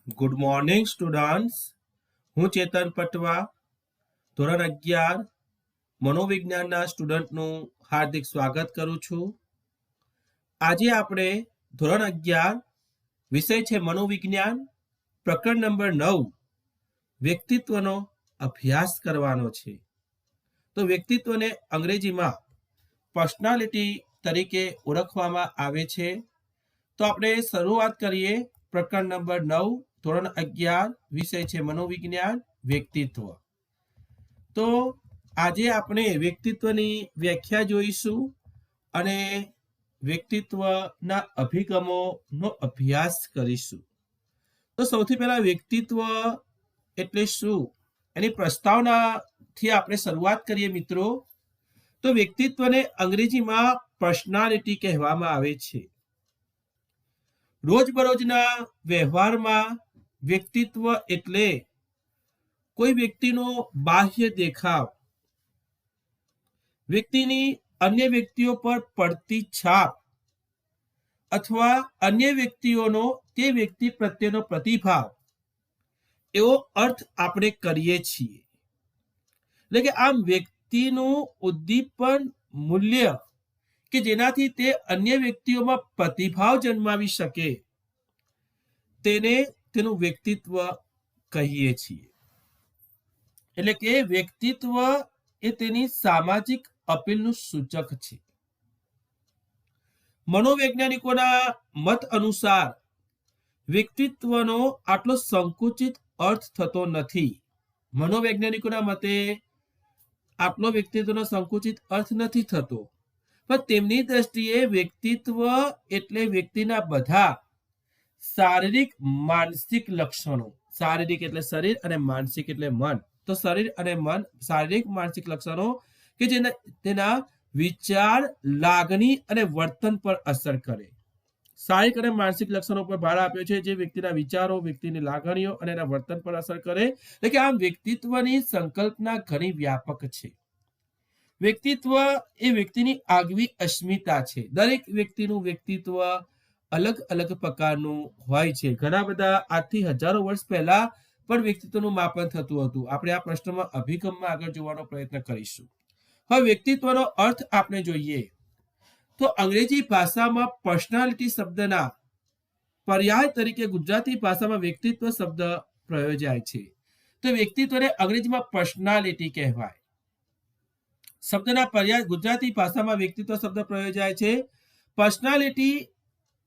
Good morning students. હું ચેતન પટવા, ધોરણ 11 મનોવિજ્ઞાનના સ્ટુડન્ટનું હાર્દિક સ્વાગત કરું છું. આજે આપણે ધોરણ 11 વિષય છે મનોવિજ્ઞાન, પ્રકરણ નંબર 9 વ્યક્તિત્વનો અભ્યાસ કરવાનો છે. તો વ્યક્તિત્વને અંગ્રેજીમાં પર્સનાલિટી તરીકે ઓળખવામાં આવે છે. તો આપણે શરૂઆત કરીએ. પ્રકરણ નંબર 9 ધોરણ 11 વિષય છે મનોવિજ્ઞાન, વ્યક્તિત્વ. તો આજે આપણે વ્યક્તિત્વની વ્યાખ્યા જોઈશું અને વ્યક્તિત્વના અભિગમોનો અભ્યાસ કરીશું. તો સૌથી પહેલા વ્યક્તિત્વ એટલે શું એની પ્રસ્તાવનાથી આપણે શરૂઆત કરીએ મિત્રો. તો વ્યક્તિત્વને અંગ્રેજીમાં પર્સનાલિટી કહેવામાં આવે છે. રોજબરોજના વ્યવહારમાં વ્યક્તિત્વ એટલે કોઈ વ્યક્તિનો બાહ્ય દેખાવ, વ્યક્તિની અન્ય વ્યક્તિઓ પર પડતી છાપ અથવા અન્ય વ્યક્તિઓનો તે વ્યક્તિ પ્રત્યેનો પ્રતિભાવ, એવો અર્થ આપણે કરીએ છીએ. એટલે કે આમ વ્યક્તિનું ઉદ્દીપન મૂલ્ય કે જેનાથી તે અન્ય વ્યક્તિઓમાં પ્રતિભાવ જન્માવી શકે તેને તેનું વ્યક્તિત્વ કહીએ છીએ. એટલે કે વ્યક્તિત્વ એ તેની સામાજિક અપીલનું સૂચક છે. મનોવૈજ્ઞાનિકોના મત અનુસાર વ્યક્તિત્વનો આટલો સંકુચિત અર્થ થતો નથી. મનોવૈજ્ઞાનિકોના મતે આટલો વ્યક્તિત્વનો સંકુચિત અર્થ નથી થતો, પણ તેમની દ્રષ્ટિએ વ્યક્તિત્વ એટલે વ્યક્તિના બધા શારીરિક માનસિક લક્ષણો. શારીરિક એટલે શરીર અને માનસિક એટલે મન. તો શરીર અને મન, શારીરિક માનસિક લક્ષણો કે જેને તેના વિચાર, લાગણી અને વર્તન પર અસર કરે. શારીરિક અને માનસિક લક્ષણો પર ભાર આપ્યો છે, જે વ્યક્તિના વિચારો, વ્યક્તિની લાગણીઓ અને એના વર્તન પર અસર કરે. એટલે કે આમ વ્યક્તિત્વની સંકલ્પના ઘણી વ્યાપક છે. વ્યક્તિત્વ એ વ્યક્તિની આગવી અસ્મિતા છે. દરેક વ્યક્તિનું વ્યક્તિત્વ અલગ અલગ પ્રકારનું હોય છે. ઘણા બધા આજથી હજારો વર્ષ પહેલા પણ વ્યક્તિત્વનું માપન થતું હતું. આપણે આ પ્રશ્નમાં અભિગમમાં આગળ જોવાનો પ્રયત્ન કરીશું. હવે વ્યક્તિત્વનો અર્થ આપણે જોઈએ તો અંગ્રેજી ભાષામાં પર્સનાલિટી શબ્દના પર્યાય તરીકે ગુજરાતી ભાષામાં વ્યક્તિત્વ શબ્દ પ્રયોજાય છે. તો વ્યક્તિત્વને અંગ્રેજીમાં પર્સનાલિટી કહેવાય. શબ્દના પર્યાય ગુજરાતી ભાષામાં વ્યક્તિત્વ શબ્દ પ્રયોજાય છે. પર્સનાલિટી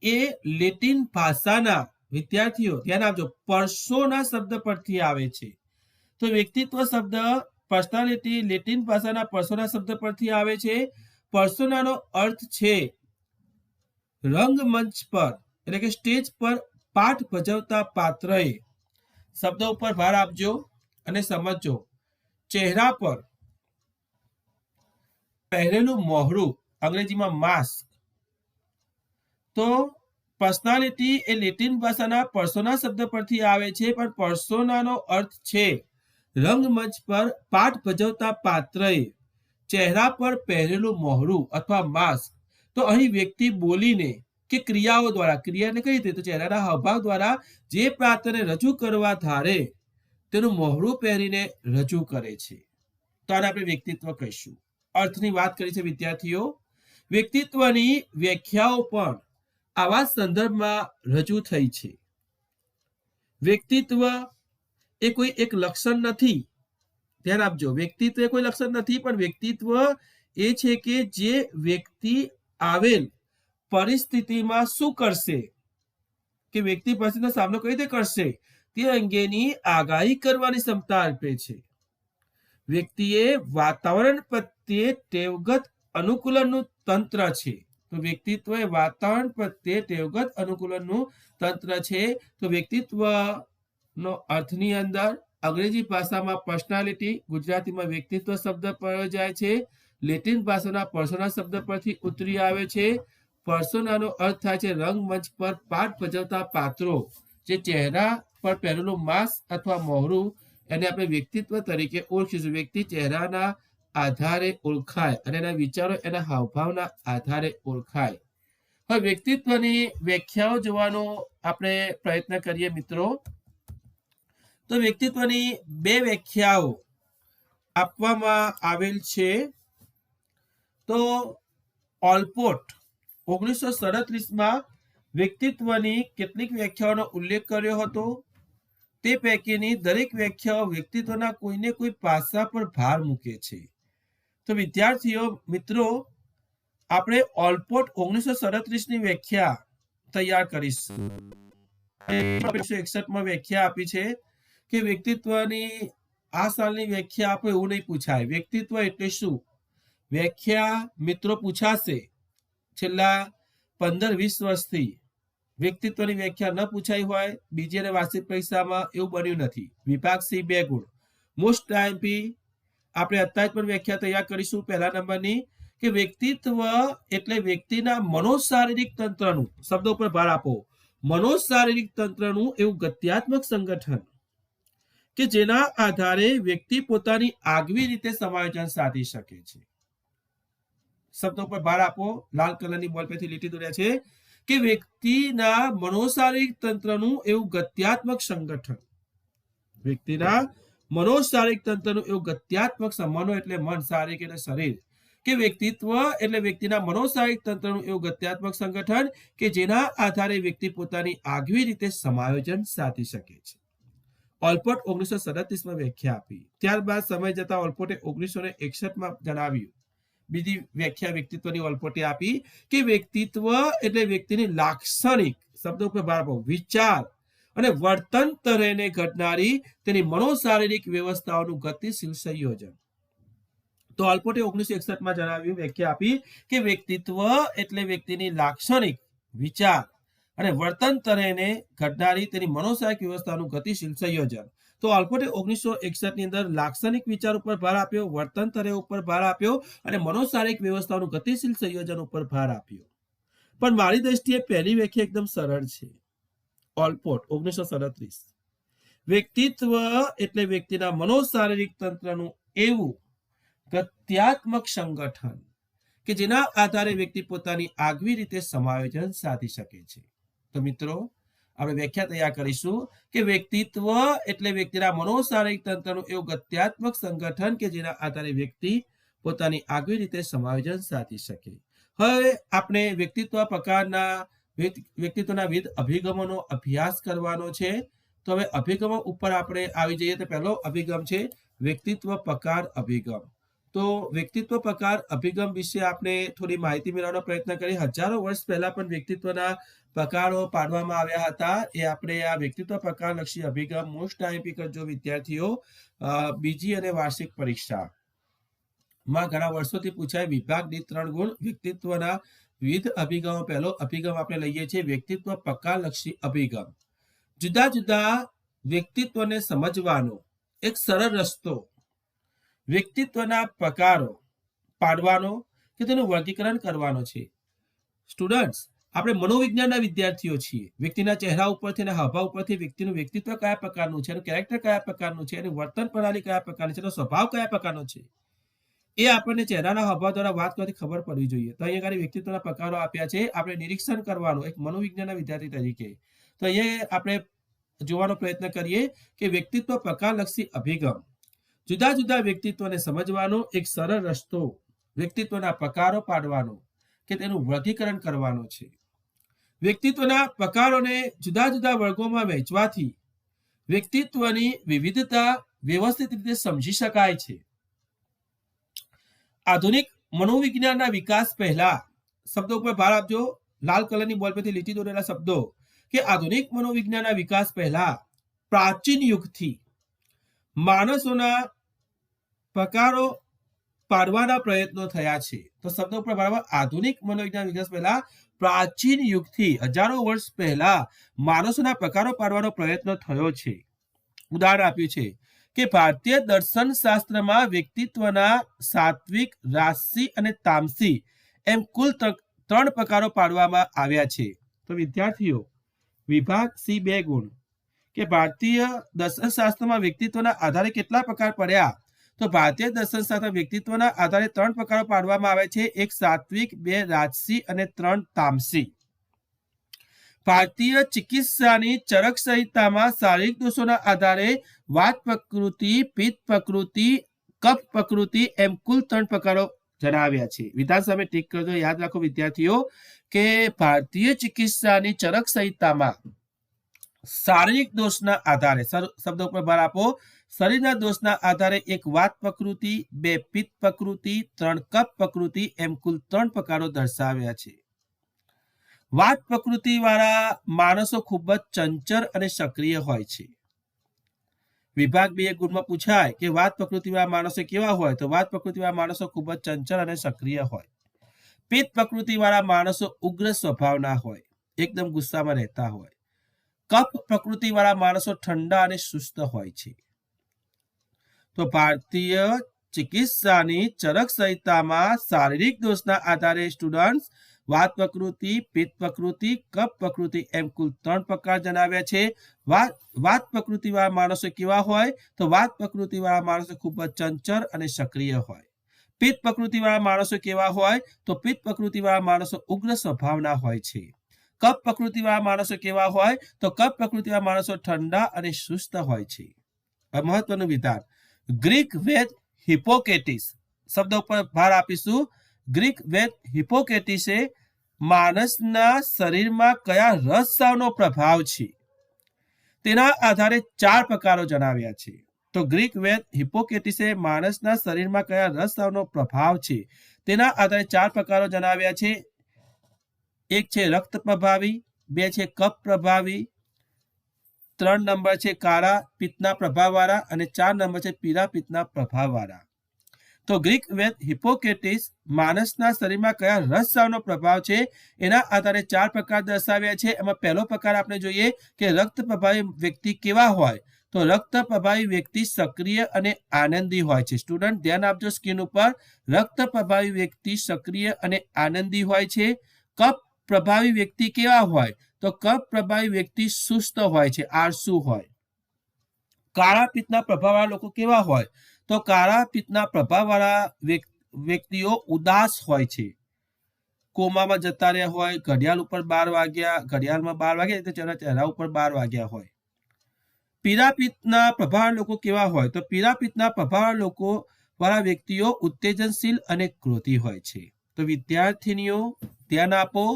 એ લેટિન ભાષાના, વિદ્યાર્થીઓ ધ્યાન આપજો, પર્સોના શબ્દ પરથી આવે છે. તો વ્યક્તિત્વ શબ્દ પર્સનાલિટી લેટિન ભાષાના પર્સોના શબ્દ પરથી આવે છે. પર્સોનાનો અર્થ છે રંગમંચ પર એટલે કે સ્ટેજ પર પાઠ ભજવતા પાત્રએ. શબ્દ ઉપર ભાર આપજો અને સમજજો. ચહેરા પર પહેરેલું મોહરું, અંગ્રેજીમાં માસ્ક. તો પર્સનાલિટી એ લેટિન ભાષાના પર્સોના શબ્દ પરથી આવે છે, પણ પર્સોનાનો અર્થ છે રંગમંચ પર પાઠ ભજવતા પાત્રએ ચહેરા પર પહેરેલું મોહરું અથવા માસ્ક. તો અહીં વ્યક્તિ બોલીને કે ક્રિયાઓ દ્વારા, ક્રિયાને કઈ રીતે, તો ચહેરાના હાવભાવ દ્વારા જે પાત્રને રજૂ કરવા ધારે તેનું મોહરું પહેરીને રજૂ કરે છે. તો આને આપણે વ્યક્તિત્વ કહીશું. અર્થની વાત કરી છે વિદ્યાર્થીઓ. વ્યક્તિત્વની વ્યાખ્યાઓ પણ આવા સંદર્ભમાં રજૂ થઈ છે. વ્યક્તિત્વ એ કોઈ એક લક્ષણ નથી. ધ્યાન આપજો, વ્યક્તિત્વ એ કોઈ લક્ષણ નથી, પણ વ્યક્તિત્વ એ છે કે જે વ્યક્તિ આવેલ પરિસ્થિતિમાં શું કરશે, કે વ્યક્તિ પરિસ્થિતિનો સામનો કઈ રીતે કરશે તે અંગેની આગાહી કરવાની ક્ષમતા આપે છે. વ્યક્તિએ વાતાવરણ પ્રત્યે ટેવગત અનુકૂલનનું તંત્ર છે. તો વ્યક્તિત્વ એ વાતાવરણ પ્રત્યે ટેવગત અનુકૂલનનું તંત્ર છે. તો વ્યક્તિત્વનો અર્થની અંદર અંગ્રેજી ભાષામાં પર્સનાલિટી, ગુજરાતીમાં વ્યક્તિત્વ શબ્દ પ્રયોજાય છે. લેટિન ભાષાના પર્સોના શબ્દ પરથી ઉતરી આવે છે. પર્સોનાનો અર્થ થાય છે રંગમંચ પર પાઠ ભજવતા પાત્રો. જે ચહેરા પર પહેરેલું માસ્ક અથવા મોહરું, એને આપણે વ્યક્તિત્વ તરીકે ઓળખીશું. વ્યક્તિ ચહેરાના આધારે ઓળખાય અને એના વિચારો એના હાવભાવના આધારે ઓળખાય. હવે વ્યક્તિત્વની વ્યાખ્યાઓ જોવાનો આપણે પ્રયત્ન કરીએ મિત્રો. તો વ્યક્તિત્વની બે વ્યાખ્યાઓ આપવામાં આવેલ છે. તો ઓલપોર્ટ 1937માં વ્યક્તિત્વની કેટલીક વ્યાખ્યાઓનો ઉલ્લેખ કર્યો હતો. તે પૈકીની દરેક વ્યાખ્યાઓ વ્યક્તિત્વના કોઈને કોઈ પાસા પર ભાર મૂકે છે. તો વિદ્યાર્થીઓ મિત્રો, આપણે ઓલપોર્ટ 1937ની વ્યાખ્યા તૈયાર કરીશું. 1961માં વ્યાખ્યા આપી છે કે વ્યક્તિત્વની આ સાલની વ્યાખ્યા આપો એવું નહીં પૂછાય. વ્યક્તિત્વ એટલે શું? વ્યાખ્યા મિત્રો પૂછાશે. છેલ્લા 15-20 વર્ષથી વ્યક્તિત્વની વ્યાખ્યા ન પૂછાઈ હોય. બીજી અને વાર્ષિક પરીક્ષામાં એવું બન્યું નથી. વિભાગ સી 2 ગુણ. મોસ્ટ ટાઈમપી આપણે અત્યારે પણ વ્યાખ્યા તૈયાર કરીશું. પહેલા નંબરની કે વ્યક્તિત્વ એટલે વ્યક્તિના મનોશારીરિક તંત્રનું, શબ્દો પર ભાર આપો, મનોશારીરિક તંત્રનું એવું ગત્યાત્મક સંગઠન કે જેના આધારે વ્યક્તિ પોતાની આગવી રીતે સમાયોજન સાધી શકે છે. શબ્દો પર ભાર આપો. લાલ કલરની બોલ પરથી લીટી દોર્યા છે કે વ્યક્તિના મનોશારીરિક તંત્રનું એવું ગત્યાત્મક સંગઠન, વ્યક્તિના મનોશારીરિક તંત્રનું એવું ગત્યાત્મક, મનો એટલે મન, શારીરિક એટલે શરીર, કે વ્યક્તિત્વ એટલે વ્યક્તિના મનોશારીરિક તંત્રનું એવું ગત્યાત્મક સંગઠન કે જેના આધારે વ્યક્તિ પોતાની આગવી રીતે સમાયોજન સાધી શકે છે. ઓલપોર્ટ 1937માં વ્યાખ્યા આપી. ત્યારબાદ સમય જતા ઓલપોર્ટે 1961માં જણાવ્યું, બીજી વ્યાખ્યા વ્યક્તિત્વની ઓલપોર્ટે આપી કે વ્યક્તિત્વ એટલે વ્યક્તિની લાક્ષણિક, શબ્દો ઉપર ભાર આપો, વિચાર અને વર્તન તરેને ઘડનારી તેની મનોશારીરિક વ્યવસ્થાઓનું ગતિશીલ સંયોજન. તો ઓલપોર્ટે 1961માં જણાવ્યું, વ્યાખ્યા આપી કે વ્યક્તિત્વ એટલે વ્યક્તિની લાક્ષણિક, વિચાર અને વર્તન તરેને ઘડનારી તેની મનોશારીરિક વ્યવસ્થાનું ગતિશીલ સંયોજન. તો ઓલપોર્ટે 1961ની અંદર લાક્ષણિક વિચાર ઉપર ભાર આપ્યો, વર્તન તરે ઉપર ભાર આપ્યો અને મનોશારીરિક વ્યવસ્થાનું ગતિશીલ સંયોજન ઉપર ભાર આપ્યો. પણ મારી દ્રષ્ટિએ પહેલી વ્યાખ્યા એકદમ સરળ છે. ઓલપોર્ટ 1937, વ્યક્તિત્વ એટલે વ્યક્તિના મનોશારીરિક તંત્રનું એવું ગત્યાત્મક સંગઠન કે જેના આધારે વ્યક્તિ પોતાની આગવી રીતે સમાયોજન સાધી શકે છે. તો મિત્રો, આપણે વ્યાખ્યા તૈયાર કરીશું કે વ્યક્તિત્વ એટલે વ્યક્તિના મનોશારીરિક તંત્રનું એવું ગત્યાત્મક સંગઠન કે જેના આધારે વ્યક્તિ પોતાની આગવી રીતે સમાયોજન સાધી શકે. હવે આપણે વ્યક્તિત્વ પ્રકારના વ્યક્તિત્વના વિવિધ અભિગમોનો અભ્યાસ કરવાનો છે. તો હવે અભિગમો ઉપર આપણે આવી જઈએ. તો પહેલો અભિગમ છે વ્યક્તિત્વ પ્રકાર અભિગમ. તો વ્યક્તિત્વ પ્રકાર અભિગમ વિશે આપણે થોડી માહિતી મેળવવાનો પ્રયત્ન કરીએ. હજારો વર્ષ પહેલા પણ વ્યક્તિત્વના પ્રકારો પાડવામાં આવ્યા હતા. એ આપણે આ વ્યક્તિત્વ પ્રકારલક્ષી અભિગમ મોસ્ટ આઈએમપી કરજો વિદ્યાર્થીઓ. બીજી અને વાર્ષિક પરીક્ષામાં ઘણા વર્ષોથી પૂછાય. વિભાગ ડી 3 ગુણ. વ્યક્તિત્વના વિવિધ અભિગમો. પહેલો અભિગમ આપણે લઈએ છીએ વ્યક્તિત્વ પ્રકારલક્ષી અભિગમ. જુદા જુદા વ્યક્તિત્વને સમજવાનો એક સરળ રસ્તો વ્યક્તિત્વના પ્રકારો પાડવાનો કે તેનું વર્ગીકરણ કરવાનો છે. સ્ટુડન્ટ્સ, આપણે મનોવિજ્ઞાનના વિદ્યાર્થીઓ છીએ. વ્યક્તિના ચહેરા ઉપરથી અને હાવભાવ ઉપરથી વ્યક્તિનું વ્યક્તિત્વ કયા પ્રકારનું છે, એનું કેરેક્ટર કયા પ્રકારનું છે, એની વર્તન પ્રણાલી કયા પ્રકારની છે, એનો સ્વભાવ કયા પ્રકારનો છે, એ આપણને ચહેરાના હાવભાવ દ્વારા વાત કરવાથી ખબર પડવી જોઈએ. તો અહીંયા આગળ વ્યક્તિત્વના પ્રકારો આપ્યા છે. આપણે નિરીક્ષણ કરવાનું એક મનોવિજ્ઞાનના વિદ્યાર્થી તરીકે. તો અહીંયા આપણે જોવાનો પ્રયત્ન કરીએ કે વ્યક્તિત્વ પ્રકારલક્ષી અભિગમ. જુદા જુદા વ્યક્તિત્વને સમજવાનો એક સરળ રસ્તો વ્યક્તિત્વના પ્રકારો પાડવાનો કે તેનું વર્ગીકરણ કરવાનો છે. વ્યક્તિત્વના પ્રકારોને જુદા જુદા વર્ગોમાં વહેંચવાથી વ્યક્તિત્વની વિવિધતા વ્યવસ્થિત રીતે સમજી શકાય છે. આધુનિક મનોવિજ્ઞાનના વિકાસ પહેલા, શબ્દો ઉપર ભાર આપજો. લાલ કલરની બોલ પરથી લીટી દોરેલા શબ્દો કે આધુનિક મનોવિજ્ઞાનના વિકાસ પહેલા પ્રાચીન યુગથી માણસોના પ્રકારો પાડવાના પ્રયત્નો થયા છે. તો શબ્દો ઉપર ભાર આપો. આધુનિક મનોવિજ્ઞાન વિકાસ પહેલા પ્રાચીન યુગથી હજારો વર્ષ પહેલા માણસોના પ્રકારો પાડવાનો પ્રયત્ન થયો છે. ઉદાહરણ આપ્યું છે કે ભારતીય દર્શન શાસ્ત્રમાં વ્યક્તિત્વના સાત્વિક, રાજસી અને તામસી એમ કુલ 3 પ્રકારો પાડવામાં આવ્યા છે. તો વિદ્યાર્થીઓ, વિભાગ સી 2 ગુણ કે ભારતીય દર્શન શાસ્ત્રમાં વ્યક્તિત્વના આધારે કેટલા પ્રકાર પડ્યા? તો ભારતીય દર્શન શાસ્ત્ર વ્યક્તિત્વના આધારે 3 પ્રકારો પાડવામાં આવ્યા છે. 1 સાત્વિક, 2 રાજસી અને 3 તામસી. ભારતીય ચિકિત્સાની ચરક સંહિતામાં શારીરિક દોષોના આધારે વાત પ્રકૃતિ, પિત્ત પ્રકૃતિ, કફ પ્રકૃતિ એમ કુલ 3 પ્રકારો જણાવ્યા છે. વિધાન સામે ટીક કરજો. યાદ રાખો વિદ્યાર્થીઓ કે ભારતીય ચિકિત્સાની ચરક સંહિતામાં શારીરિક દોષના આધારે, શબ્દ ઉપર ભાર આપો, શરીરના દોષના આધારે 1 વાત પ્રકૃતિ, 2 પિત્ત પ્રકૃતિ, 3 કફ પ્રકૃતિ એમ કુલ 3 પ્રકારો દર્શાવ્યા છે. વાત પ્રકૃતિ વાળા માણસો ખૂબ જ ચંચળ અને સક્રિય હોય છે. વિભાગ 2 ગુણમાં પૂછાય કે વાત પ્રકૃતિ વાળા માણસો કેવા હોય, તો વાત પ્રકૃતિ વાળા માણસો ખૂબ જ ચંચળ અને સક્રિય હોય. પિત્ત પ્રકૃતિ વાળા માણસો ઉગ્ર સ્વભાવના હોય, એકદમ ગુસ્સામાં રહેતા હોય. કફ પ્રકૃતિ વાળા માણસો ઠંડા અને સુસ્ત હોય છે. તો ભારતીય ચિકિત્સાની ચરક સંહિતામાં શારીરિક દોષના આધારે સ્ટુડન્ટ્સ વાત પ્રકૃતિ, પિત્ત પ્રકૃતિ, કફ પ્રકૃતિ એમ કુલ 3 પ્રકાર જણાવ્યા છે. વાત પ્રકૃતિ વાળા માણસો કેવા હોય, તો વાત પ્રકૃતિ વાળા માણસો ખૂબ જ ચંચળ અને સક્રિય હોય. પિત્ત પ્રકૃતિ વાળા માણસો કેવા હોય, તો પિત્ત પ્રકૃતિ વાળા માણસો ઉગ્ર સ્વભાવના હોય છે. કફ પ્રકૃતિ વાળા માણસો કેવા હોય, તો કફ પ્રકૃતિ વાળા માણસો ઠંડા અને સુસ્ત હોય છે. મહત્વનું વિધાન, ગ્રીક વેદ હિપોક્રેટિસ, શબ્દ ઉપર ભાર આપીશું. ગ્રીક વેદ હિપોક્રેટિસે માણસના શરીરમાં કયા રસસાવનો પ્રભાવ છે તેના આધારે 4 પ્રકારો જણાવ્યા છે. તો ગ્રીક વેદ હિપોક્રેટિસે માણસના શરીરમાં કયા રસસાવનો પ્રભાવ છે તેના આધારે 4 પ્રકારો જણાવ્યા છે. 1 છે રક્ત પ્રભાવી, 2 છે કફ પ્રભાવી, 3 નંબર છે કાળા પિત્તના પ્રભાવવાળા અને 4 નંબર છે પીળા પિત્તના પ્રભાવવાળા. તો ગ્રીક વેદ હિપોક્રેટિસ માણસના શરીરમાં કયા રસસાવનો પ્રભાવ છે એના આધારે 4 પ્રકાર દર્શાવ્યા છે. એમાં પહેલો પ્રકાર આપણે જોઈએ કે રક્ત પ્રભાવી વ્યક્તિ કેવા હોય, તો રક્ત પ્રભાવી વ્યક્તિ સક્રિય અને આનંદી હોય છે. સ્ટુડન્ટ ધ્યાન આપજો સ્ક્રીન ઉપર, રક્ત પ્રભાવી વ્યક્તિ સક્રિય અને આનંદી હોય છે. કફ પ્રભાવી વ્યક્તિ કેવા હોય, તો કફ પ્રભાવી વ્યક્તિ સુસ્ત હોય છે, આળસુ હોય. કાળા પિત્તના પ્રભાવવાળા લોકો કેવા હોય, તો કાળા પિત્તના પ્રભાવવાળા વ્યક્તિઓ ઉદાસ હોય છે, કોમામાં જતા રહ્યા હોય, ઘડિયાળ ઉપર 12 વાગ્યા, ઘડિયાળમાં 12 વાગ્યા તો ચહેરા ઉપર 12 વાગ્યા હોય. પીળા પિત્તના પ્રભાવવાળા લોકો કેવા હોય, તો પીળા પિત્તના પ્રભાવવાળા લોકો વાળા વ્યક્તિઓ ઉત્તેજનશીલ અને ક્રોધી હોય છે. તો વિદ્યાર્થીનીઓ ધ્યાન આપો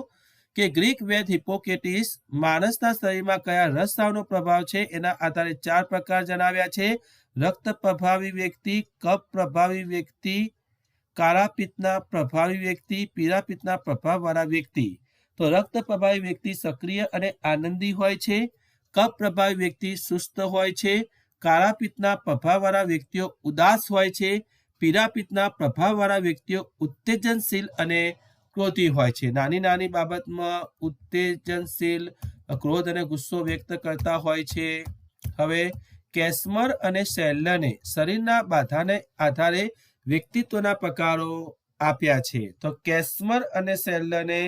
કે ગ્રીક વેદ હિપોક્રેટિસ માણસના શરીરમાં કયા રસસાવનો પ્રભાવ છે એના આધારે 4 પ્રકાર જણાવ્યા છે. રક્ત પ્રભાવી વ્યક્તિ, કફ પ્રભાવી વ્યક્તિ, કાળા પિત્તના પ્રભાવી વ્યક્તિ, પીળા પિત્તના પ્રભાવવાળા વ્યક્તિ. તો રક્ત પ્રભાવી વ્યક્તિ સક્રિય અને આનંદી હોય છે. કફ પ્રભાવી વ્યક્તિ સુસ્ત હોય છે. કાળા પિત્તના પ્રભાવવાળા વ્યક્તિઓ ઉદાસ હોય છે. પીળા પિત્તના પ્રભાવવાળા વ્યક્તિઓ ઉત્તેજનશીલ અને ક્રોધી હોય છે. નાની નાની બાબતમાં ઉત્તેજનશીલ, ક્રોધ અને ગુસ્સો વ્યક્ત કરતા હોય છે. હવે કેસ્મર અને શેલ્લને શરીરના બાધાને આધારે વ્યક્તિત્વના પ્રકારો આપ્યા છે. તો કેસ્મર અને શેલ્લને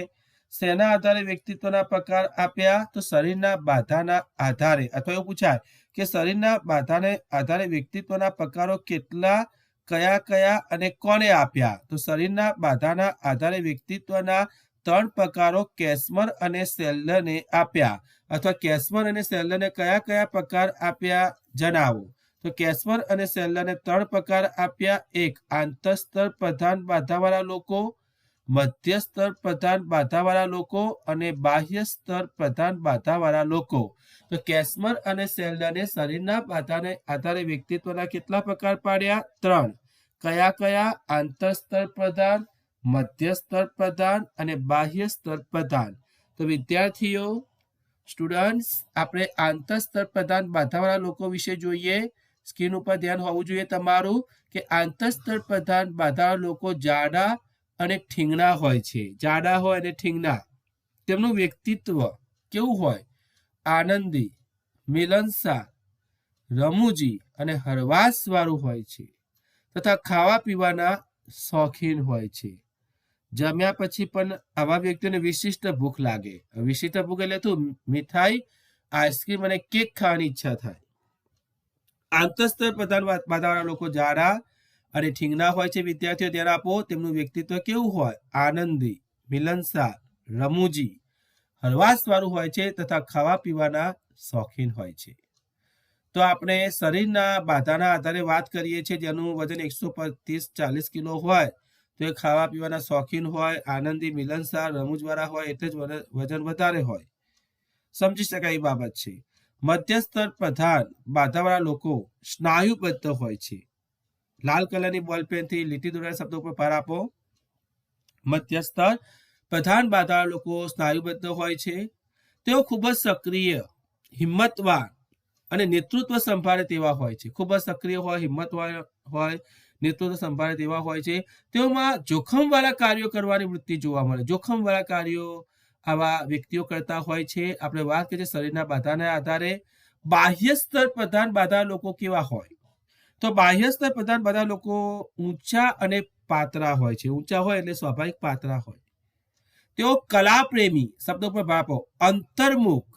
શેના આધારે વ્યક્તિત્વના પ્રકાર આપ્યા, તો શરીરના બાધાના આધારે. અથવા એવું પૂછાય કે શરીરના બાધાને આધારે વ્યક્તિત્વના પ્રકારો કેટલા, કયા કયા અને કોને આપ્યા, તો શરીરના બાધાના આધારે વ્યક્તિત્વના 3 પ્રકારો કેસ્મર અને શેલ્લને આપ્યા. અથવા કેસ્મર અને શેલ્લને કયા કયા પ્રકાર આપ્યા જણાવો. તો કેસ્મર અને શેલ્લને 3 પ્રકાર આપ્યા. 1 આંતરસ્તર પ્રધાન બાધાવાળા લોકો, મધ્ય સ્તર પ્રધાન બાધાવાળા લોકો અને બાહ્ય સ્તર પ્રધાન બાધાવાળા લોકો. તો કેસ્મર અને શેલ્લને શરીરના બાધાને આધારે વ્યક્તિત્વના કેટલા પ્રકાર પાડ્યા? 3. કયા કયા? આંતરસ્તર પ્રધાન, મધ્ય સ્તર પ્રધાન અને બાહ્ય સ્તર પ્રધાન. તો વિદ્યાર્થીઓ સ્ટુડન્ટ્સ આપણે આંતરસ્તર પ્રધાન બાધાવાળા લોકો વિશે જોઈએ. સ્ક્રીન ઉપર ધ્યાન હોવું જોઈએ તમારું કે આંતરસ્તર પ્રધાન બાધાવાળા લોકો જાડા અને ઠીંગણા હોય છે. જાડા હોય અને ઠીંગણા. તેમનું વ્યક્તિત્વ કેવું હોય? આનંદી, મિલનસાર, રમૂજી અને હરવાશવાળું હોય છે. તથા ખાવા પીવાના શોખીન હોય છે. જમ્યા પછી પણ આવા વ્યક્તિઓને વિશિષ્ટ ભૂખ લાગે. વિશિષ્ટ ભૂખ એટલે શું? મીઠાઈ, આઈસ્ક્રીમ અને કેક ખાવાની ઈચ્છા થાય. આંતરસ્તર પ્રધાન બાધાવાળા લોકો જાડા અને ઠીંગણા હોય છે. વિદ્યાર્થીઓ ધ્યાન આપો, તેમનું વ્યક્તિત્વ કેવું હોય? આનંદી, મિલનસાર, રમૂજી, હળવાશવાળું હોય છે તથા ખાવા પીવાના શોખીન હોય છે. તો આપણે શરીરના બાધાના આધારે વાત કરીએ છીએ. જેનું વજન 130-40 કિલો હોય તો એ ખાવા પીવાના શોખીન હોય, આનંદી, મિલનસાર, રમૂજવાળા હોય એટલે જ વજન વધારે હોય. સમજી શકાય એ બાબત છે. મધ્યસ્તર પ્રધાન બાધાવાળા લોકો સ્નાયુબદ્ધ હોય છે. લાલ કલરની બોલપેનથી લીટી દોરેલા શબ્દો પર ભાર આપો. મધ્યસ્તર પ્રધાન બાધાવાળા લોકો સ્નાયુબદ્ધ હોય છે. તેઓ ખૂબ જ સક્રિય, હિંમતવાન અને નેતૃત્વ સંભાળે તેવા હોય છે. ખૂબ જ સક્રિય હોય, હિંમતવાન હોય, નેતૃત્વ સંભાળે તેવા હોય છે. તેઓમાં જોખમવાળા કાર્યો કરવાની વૃત્તિ જોવા મળે. જોખમવાળા કાર્યો આવા વ્યક્તિઓ કરતા હોય છે. આપણે વાત કરીએ શરીરના બાધાના આધારે. બાહ્ય સ્તર પ્રધાન બાધા લોકો કેવા હોય? તો બાહ્ય સ્તર પ્રધાન બાધા લોકો ઊંચા અને પાતળા હોય છે. ઊંચા હોય એટલે સ્વાભાવિક પાતળા હોય. તેઓ કલાપ્રેમી, શબ્દો પર ભાર આપો, અંતર્મુખ,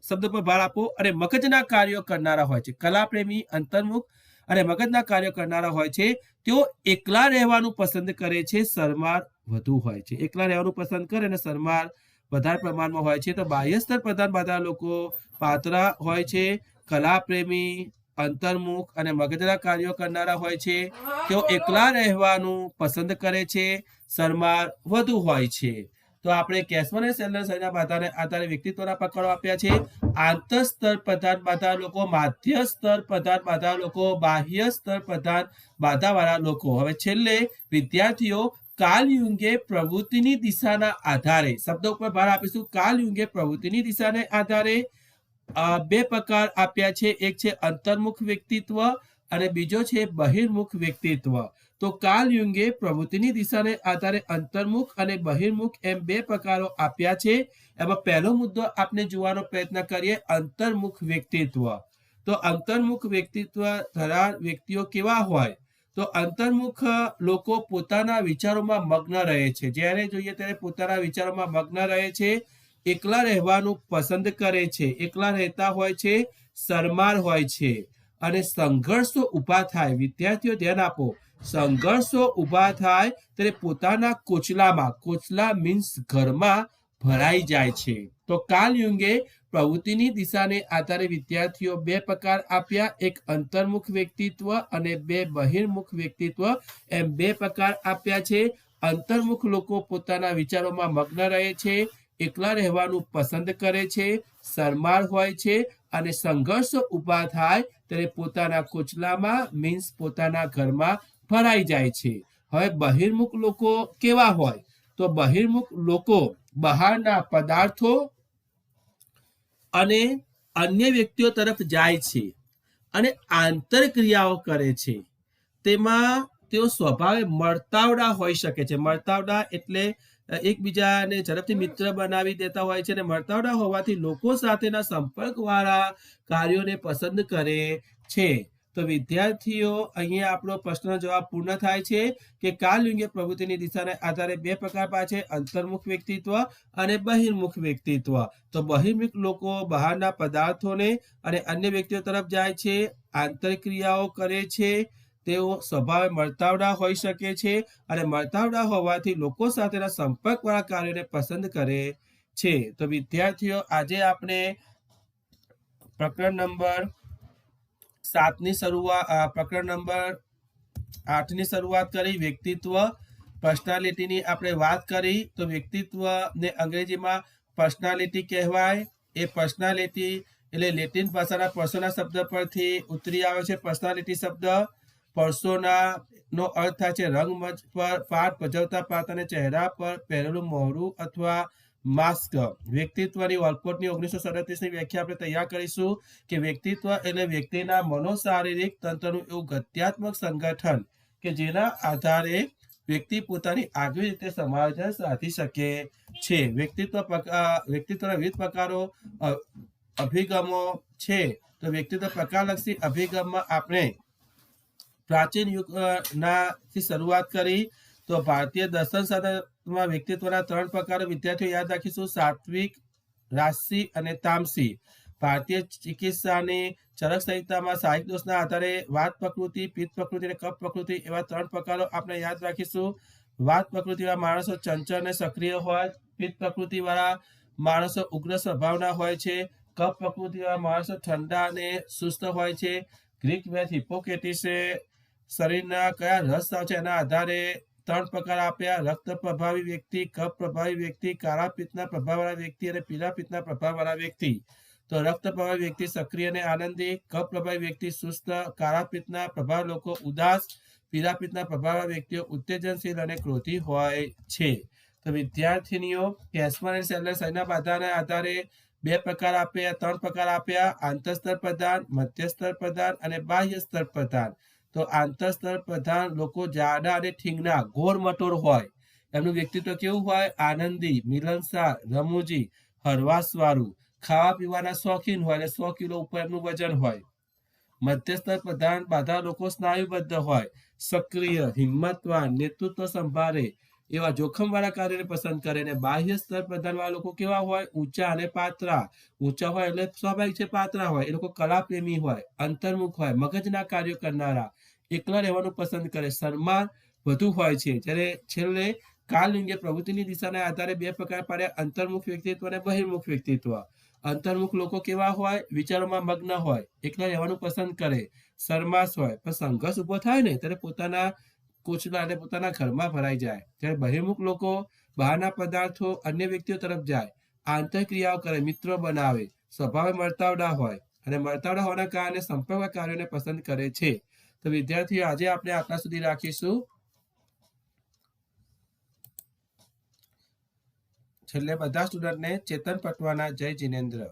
શબ્દ પર ભાર આપો, અને મગજના કાર્યો કરનારા હોય છે. કલાપ્રેમી, અંતર્મુખ અને મગજના કાર્યો કરનારા હોય છે. તેઓ એકલા રહેવાનું પસંદ કરે છે. શરમાળ વધુ હોય છે. એકલા રહેવાનું પસંદ કરે અને શરમાળ વધારે પ્રમાણમાં હોય છે. તો બાહ્ય સ્તર પ્રધાન બાધા લોકો પાતળા હોય છે, કલાપ્રેમી, અંતર્મુખ અને મગજના કાર્યો કરનારા હોય છે. તેઓ એકલા રહેવાનું પસંદ કરે છે. શરમાળ વધુ હોય છે. તો આપણે કેશવન અને સેલ્ડન શરીરના બાધાને આધારે વ્યક્તિત્વના પ્રકારો આપ્યા છે. આંતર સ્તર પ્રધાન બાધા લોકો, માધ્ય સ્તર પ્રધાન બાધા લોકો, બાહ્ય સ્તર પ્રધાન બાધાવાળા લોકો. હવે છેલ્લે વિદ્યાર્થીઓ કાર્લ યુંગે પ્રવૃત્તિની દિશાના આધારે, શબ્દો ઉપર ભાર આપીશું. કાર્લ યુંગે પ્રવૃત્તિની દિશાને આધારે બે પ્રકાર આપ્યા છે. એક છે અંતર્મુખ વ્યક્તિત્વ અને બીજો છે બહિર્મુખ વ્યક્તિત્વ. તો કાર્લ યુંગે પ્રવૃત્તિની દિશાને આધારે અંતર્મુખ અને બહિર્મુખ એમ બે પ્રકારો આપ્યા છે. એમાં પહેલો મુદ્દો આપણે જોવાનો પ્રયત્ન કરીએ, અંતર્મુખ વ્યક્તિત્વ. તો અંતર્મુખ વ્યક્તિત્વ ધરાવનાર વ્યક્તિઓ કેવા હોય? તો અંતર્મુખ લોકો પોતાના વિચારોમાં મગ્ન રહે છે. જ્યારે જોઈએ ત્યારે પોતાના વિચારોમાં મગ્ન રહે છે. એકલા રહેવાનું પસંદ કરે છે. એકલા રહેતા હોય છે. શરમાળ હોય છે અને સંઘર્ષો ઊભા થાય. વિદ્યાર્થીઓ ધ્યાન આપો. સંઘર્ષો ઊભા થાય ત્યારે પોતાના કોચલામાં, કોચલા મીન્સ ઘરમાં, ભરાઈ જાય છે. તો કાર્લ યુંગે પ્રવૃત્તિની દિશાને આધારે વિદ્યાર્થીઓ બે પ્રકાર આપ્યા. એક અંતર્મુખ વ્યક્તિત્વ અને બે બહિર્મુખ વ્યક્તિત્વ એમ બે પ્રકાર આપ્યા છે. અંતર્મુખ લોકો પોતાના વિચારોમાં મગ્ન રહે છે, એકલા રહેવાનું પસંદ કરે છે, શરમાળ હોય છે અને સંઘર્ષો ઊભા થાય ત્યારે પોતાના કોચલામાં મીન્સ પોતાના ઘરમાં ભરાઈ જાય છે. હવે બહિર્મુખ લોકો કેવા હોય? તો બહિર્મુખ લોકો બહારના પદાર્થો અને અન્ય વ્યક્તિઓ તરફ જાય છે અને આંતરક્રિયાઓ કરે છે. તેમાં તેઓ સ્વભાવે મળતાવડા હોઈ શકે છે. મળતાવડા એટલે એકબીજાને ઝડપથી મિત્ર બનાવી દેતા હોય છે અને મળતાવડા હોવાથી લોકો સાથેના સંપર્કવાળા કાર્યોને પસંદ કરે છે. તો વિદ્યાર્થીઓ અહીંયા આપણો પ્રશ્નનો જવાબ પૂર્ણ થાય છે કે કાર્લ યુંગે પ્રવૃત્તિની દિશાને આધારે બે પ્રકાર પાડે છે, અંતર્મુખ વ્યક્તિત્વ અને બહિર્મુખ વ્યક્તિત્વ. તો બહિર્મુખ લોકો બહારના પદાર્થોને અને અન્ય વ્યક્તિઓ તરફ જાય છે, આંતરક્રિયાઓ કરે છે. તેઓ સ્વભાવે મળતાવડા હોઈ શકે છે અને મળતાવડા હોવાથી લોકો સાથેના સંપર્કવાળા કાર્યોને પસંદ કરે છે. તો વિદ્યાર્થીઓ આજે આપણે પ્રકરણ નંબર 7ની શરૂઆત, પ્રકરણ નંબર 8ની શરૂઆત કરી. વ્યક્તિત્વ, પર્સનાલિટીની આપણે વાત કરી. તો વ્યક્તિત્વને અંગ્રેજીમાં પર્સનાલિટી કહેવાય. એ પર્સનાલિટી એટલે લેટિન ભાષાના પર્સોના શબ્દ પરથી ઉતરી આવે છે. પર્સનાલિટી શબ્દ પર્સોના નો અર્થ થાય છે રંગમંચ પર પાઠ ભજવતા પાત્રને ચહેરા પર પહેરેલું મોહરું અથવા માસ્ક. વ્યક્તિત્વની વોલકોટની 1937ની વ્યાખ્યા આપણે તૈયાર કરીશું કે વ્યક્તિત્વ એટલે વ્યક્તિના મનોશારીરિક તંત્રનું એવું ગત્યાત્મક સંગઠન કે જેના આધારે વ્યક્તિ પોતાની આગવી રીતે સમાયોજન સાધી શકે છે. વ્યક્તિત્વના વિવિધ પ્રકારો, અભિગમો છે. તો વ્યક્તિત્વ પ્રકારલક્ષી અભિગમમાં આપણે પ્રાચીન યુગનાથી શરૂઆત કરી. તો ભારતીય દર્શન શાસ્ત્રમાં વ્યક્તિત્વના 3 પ્રકારો વિદ્યાર્થીઓ યાદ રાખીશું: સાત્વિક, રાજસી અને તામસી. ભારતીય ચિકિત્સાની ચરક સંહિતામાં શારીરિક દોષના આધારે વાત પ્રકૃતિ, પિત્ત પ્રકૃતિ અને કફ પ્રકૃતિ એવા 3 પ્રકારો આપણે યાદ રાખીશું. વાત પ્રકૃતિવાળા માણસો ચંચળ અને સક્રિય હોય, પિત્ત પ્રકૃતિવાળા માણસો ઉગ્ર સ્વભાવના હોય છે. કફ પ્રકૃતિવાળા માણસો ઠંડા અને સુસ્ત હોય છે. ગ્રીક વેદ હિપ્પોક્રેટિસે શરીરના કયા રસ છે એના આધારે 3 પ્રકાર આપ્યા: રક્ત પ્રભાવી વ્યક્તિ, કફ પ્રભાવી વ્યક્તિ, કાળા પિત્તના પ્રભાવવાળા વ્યક્તિ અને પીળા પિત્તના પ્રભાવવાળા વ્યક્તિ. તો રક્ત પ્રભાવી વ્યક્તિ સક્રિય અને આનંદી, કફ પ્રભાવી વ્યક્તિ સુસ્ત, કાળા પિત્તના પ્રભાવ લોકો ઉદાસ, પીળા પિત્તના પ્રભાવવાળા વ્યક્તિઓ ઉત્તેજનશીલ અને ક્રોધી હોય છે. તો વિદ્યાર્થીનીઓ કેસમન અને સેલર શરીરના બાધાના આધારે 2 પ્રકાર આપ્યા, 3 પ્રકાર આપ્યા: આંતરસ્તર પ્રધાન, મધ્યસ્તર પ્રધાન અને બાહ્ય સ્તર પ્રધાન. તો આંતરસ્તર પ્રધાન લોકો જાડા અને ઠીંગણા ગોળ મટોર હોય. એમનું વ્યક્તિત્વ કેવું હોય? આનંદી, મિલનસાર, રમૂજી, હરવાસવાળું. ખાવા પીવાના શોખીન હોય એટલે 100 કિલો ઉપર એમનું વજન હોય. મધ્યસ્તર પ્રધાન બાધા લોકો સ્નાયુબદ્ધ હોય, સક્રિય, હિંમતવાન, નેતૃત્વ સંભાળે એવા જોખમવાળા કાર્યને પસંદ કરે. અને બાહ્ય સ્તર પ્રધાનવાળા લોકો કેવા હોય? ઊંચા અને પાતળા. ઊંચા હોય એટલે સ્વાભાવિક છે પાતળા હોય. એ લોકો કલાપ્રેમી હોય, અંતર્મુખ હોય, મગજના કાર્યો કરનારા, એકલા રહેવાનું પસંદ કરે, સન્માન વધુ હોય છે. જ્યારે છેલ્લે કાલલિંગે પ્રવૃત્તિની દિશાના આધારે 2 પ્રકાર પાડ્યા: અંતર્મુખ વ્યક્તિત્વ અને બહિર્મુખ વ્યક્તિત્વ. અંતર્મુખ લોકો કેવા હોય? વિચારોમાં મગ્ન હોય, એકલા રહેવાનું પસંદ કરે, શરમાશ હોય, પણ સંઘર્ષ ઉભો થાય ને ત્યારે પોતાના કોચલા એટલે પોતાના ઘરમાં ભરાઈ જાય. જ્યારે બહિર્મુખ લોકો બહારના પદાર્થો, અન્ય વ્યક્તિઓ તરફ જાય, આંતરક્રિયાઓ કરે, મિત્રો બનાવે, સ્વભાવે મળતાવડા હોય અને મળતાવડા હોવાના કારણે સંપર્ક કાર્યોને પસંદ કરે છે. તો વિદ્યાર્થીઓ આજે આપણે આટલા સુધી રાખીશું. છેલ્લે બધા સ્ટુડન્ટને ચેતન પટવાના જય જિનેન્દ્ર.